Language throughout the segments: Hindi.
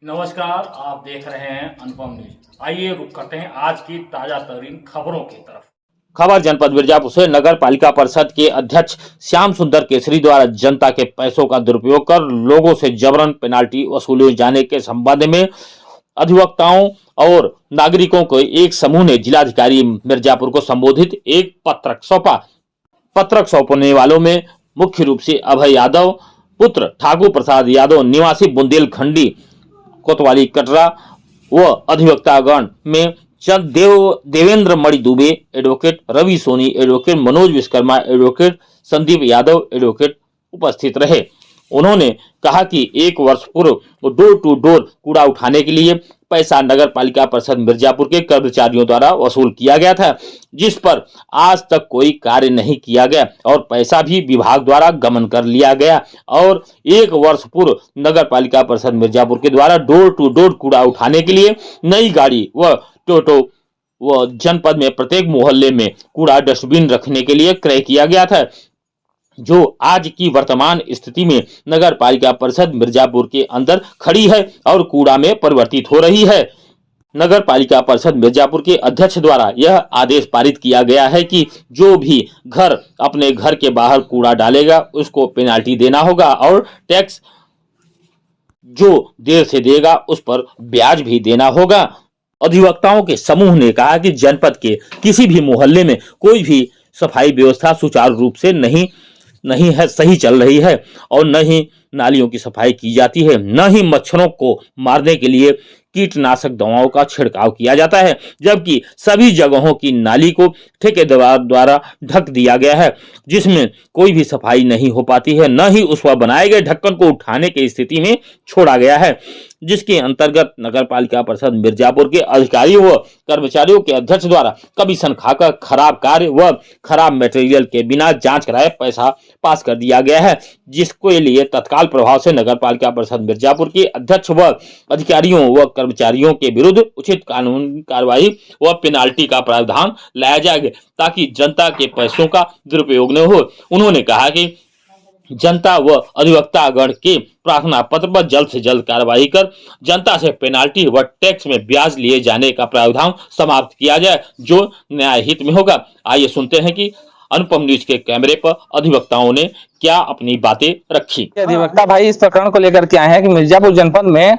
नमस्कार, आप देख रहे हैं अनुपम न्यूज। आइए रुक करते हैं आज की ताजा तरीन खबरों की तरफ। खबर जनपद मिर्जापुर से नगर पालिका परिषद के अध्यक्ष श्याम सुंदर केसरी द्वारा जनता के पैसों का दुरुपयोग कर लोगों से जबरन पेनाल्टी वसूले जाने के संबंध में अधिवक्ताओं और नागरिकों को एक समूह ने जिलाधिकारी मिर्जापुर को संबोधित एक पत्रक सौंपा। पत्रक सौंपने वालों में मुख्य रूप से अभय यादव पुत्र ठाकुर प्रसाद यादव निवासी बुंदेलखंडी कोतवाली कटरा व अधिवक्तागण में चंद Devendra Mani Dubey, advocate Ravi Soni, advocate Manoj Vishwakarma, advocate Sandeep Yadav, advocate उपस्थित रहे। उन्होंने कहा कि एक वर्ष पूर्व डोर टू डोर कूड़ा उठाने के लिए पैसा नगर पालिका परिषद मिर्जापुर के कर्मचारियों द्वारा वसूल किया गया था, जिस पर आज तक कोई कार्य नहीं किया गया और पैसा भी विभाग द्वारा गमन कर लिया गया। और एक वर्ष पूर्व नगर पालिका परिषद मिर्जापुर के द्वारा डोर टू डोर कूड़ा उठाने के लिए नई गाड़ी व टोटो व जनपद में प्रत्येक मोहल्ले में कूड़ा डस्टबिन रखने के लिए क्रय किया गया था, जो आज की वर्तमान स्थिति में नगर पालिका परिषद मिर्जापुर के अंदर खड़ी है और कूड़ा में परिवर्तित हो रही है। नगर पालिका परिषद मिर्जापुर के अध्यक्ष द्वारा यह आदेश पारित किया गया है कि जो भी घर अपने घर के बाहर कूड़ा डालेगा उसको पेनाल्टी देना होगा और टैक्स जो देर से देगा उस पर ब्याज भी देना होगा। अधिवक्ताओं के समूह ने कहा कि जनपद के किसी भी मोहल्ले में कोई भी सफाई व्यवस्था सुचारू रूप से नहीं है, सही चल रही है और न ही नालियों की सफाई की जाती है, न ही मच्छरों को मारने के लिए कीटनाशक दवाओं का छिड़काव किया जाता है, जबकि सभी जगहों की नाली को ठेकेदार द्वारा ढक दिया गया है, जिसमें कोई भी सफाई नहीं हो पाती है, न ही उस पर बनाए गए ढक्कन को उठाने की स्थिति में छोड़ा गया है, जिसके अंतर्गत नगर पालिका परिषद मिर्जापुर के अधिकारियों व कर्मचारियों के अध्यक्ष द्वारा कमीशन खाकर खराब कार्य व खराब मटेरियल के बिना जांच कराए पैसा पास कर दिया गया है, जिसके लिए तत्काल प्रभाव से नगर पालिका परिषद मिर्जापुर के अध्यक्ष व अधिकारियों व कर्मचारियों के विरुद्ध उचित कानूनी कार्रवाई व पेनाल्टी का प्रावधान लाया जाएगा ताकि जनता के पैसों का दुरुपयोग न हो। उन्होंने कहा कि जनता व अधिवक्तागण के प्रार्थना पत्र पर जल्द से जल्द कार्रवाई कर जनता से पेनाल्टी व टैक्स में ब्याज लिए जाने का प्रावधान समाप्त किया जाए, जो न्याय हित में होगा। आइए सुनते हैं कि अनुपम न्यूज के कैमरे पर अधिवक्ताओं ने क्या अपनी बातें रखी। अधिवक्ता भाई इस प्रकरण को लेकर के आए हैं कि मिर्जापुर जनपद में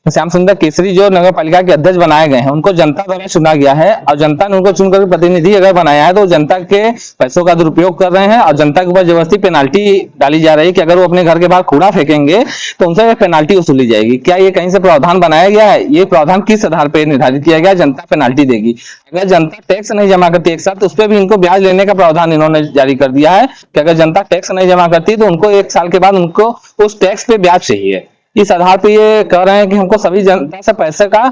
श्याम सुंदर केसरी जो नगर पालिका के अध्यक्ष बनाए गए हैं, उनको जनता द्वारा चुना गया है और जनता ने उनको चुनकर प्रतिनिधि अगर बनाया है तो जनता के पैसों का दुरुपयोग कर रहे हैं और जनता के ऊपर जबरदस्ती पेनाल्टी डाली जा रही है कि अगर वो अपने घर के बाहर कूड़ा फेंकेंगे तो उनसे पेनाल्टी वसूली जाएगी। क्या ये कहीं से प्रावधान बनाया गया है? ये प्रावधान किस आधार पर निर्धारित किया गया? जनता पेनाल्टी देगी। अगर जनता टैक्स नहीं जमा करती एक साथ तो उस पर भी इनको ब्याज लेने का प्रावधान इन्होंने जारी कर दिया है कि अगर जनता टैक्स नहीं जमा करती तो उनको 1 साल के बाद उनको उस टैक्स पे ब्याज चाहिए। इस आधार पे ये कह रहे हैं कि हमको सभी जनता से पैसे का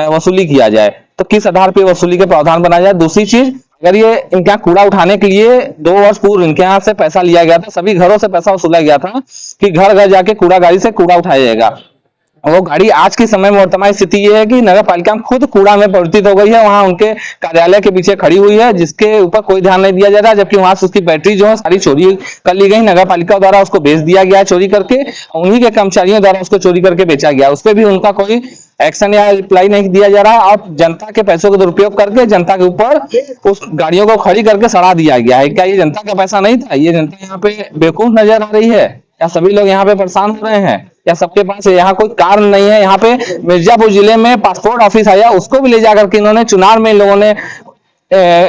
वसूली किया जाए, तो किस आधार पे वसूली के प्रावधान बनाया जाए। दूसरी चीज, अगर ये इनके यहाँ कूड़ा उठाने के लिए 2 वर्ष पूर्व इनके यहाँ से पैसा लिया गया था, सभी घरों से पैसा वसूला गया था कि घर घर जाके कूड़ा गाड़ी से कूड़ा उठाया जाएगा। वो गाड़ी आज के समय में वर्तमान स्थिति ये है कि नगर पालिका खुद कूड़ा में परिवर्तित हो गई है, वहां उनके कार्यालय के पीछे खड़ी हुई है, जिसके ऊपर कोई ध्यान नहीं दिया जा रहा, जबकि वहां से उसकी बैटरी जो है सारी चोरी कर ली गई। नगर पालिका द्वारा उसको बेच दिया गया चोरी करके, उन्हीं के कर्मचारियों द्वारा उसको चोरी करके बेचा गया। उस पर भी उनका कोई एक्शन या रिप्लाई नहीं दिया जा रहा और जनता के पैसों का दुरुपयोग करके जनता के ऊपर उस गाड़ियों को खड़ी करके सड़ा दिया गया है। क्या ये जनता का पैसा नहीं था? ये जनता यहाँ पे बेवकूफ नजर आ रही है या सभी लोग यहाँ पे परेशान हो रहे हैं या सबके पास यहाँ कोई कारण नहीं है? यहाँ पे मिर्जापुर जिले में पासपोर्ट ऑफिस आया, उसको भी ले जाकर के इन्होंने चुनाव में इन लोगों ने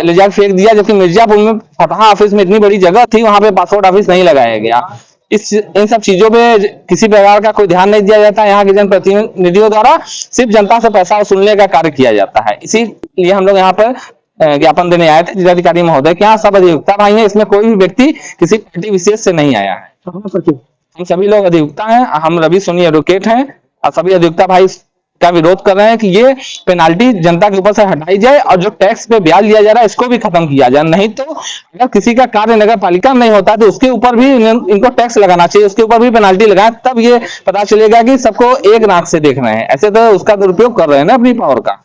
ले जाकर फेंक दिया, जबकि मिर्जापुर में फतहा ऑफिस में इतनी बड़ी जगह थी, वहां पे पासपोर्ट ऑफिस नहीं लगाया गया। इन सब चीजों पे किसी प्रकार का कोई ध्यान नहीं दिया जाता। यहाँ के जनप्रतिनिधियों द्वारा सिर्फ जनता से पैसा वसूलने का कार्य किया जाता है। इसीलिए हम लोग यहाँ पर ज्ञापन देने आए थे जिलाधिकारी महोदय के यहाँ। सब अधिवक्ता भाई हैं, इसमें कोई भी व्यक्ति किसी पार्टी विशेष से नहीं आया है। हम सभी लोग अधिवक्ता हैं, हम रवि सोनी एडवोकेट हैं और सभी अधिवक्ता भाई का विरोध कर रहे हैं कि ये पेनाल्टी जनता के ऊपर से हटाई जाए और जो टैक्स पे ब्याज लिया जा रहा है इसको भी खत्म किया जाए। नहीं तो अगर किसी का कार्य नगर पालिका में नहीं होता तो उसके ऊपर भी इनको टैक्स लगाना चाहिए, उसके ऊपर भी पेनाल्टी लगाए, तब ये पता चलेगा कि सबको एक नाक से देख रहे हैं। ऐसे तो उसका दुरुपयोग कर रहे हैं ना अपनी पावर का।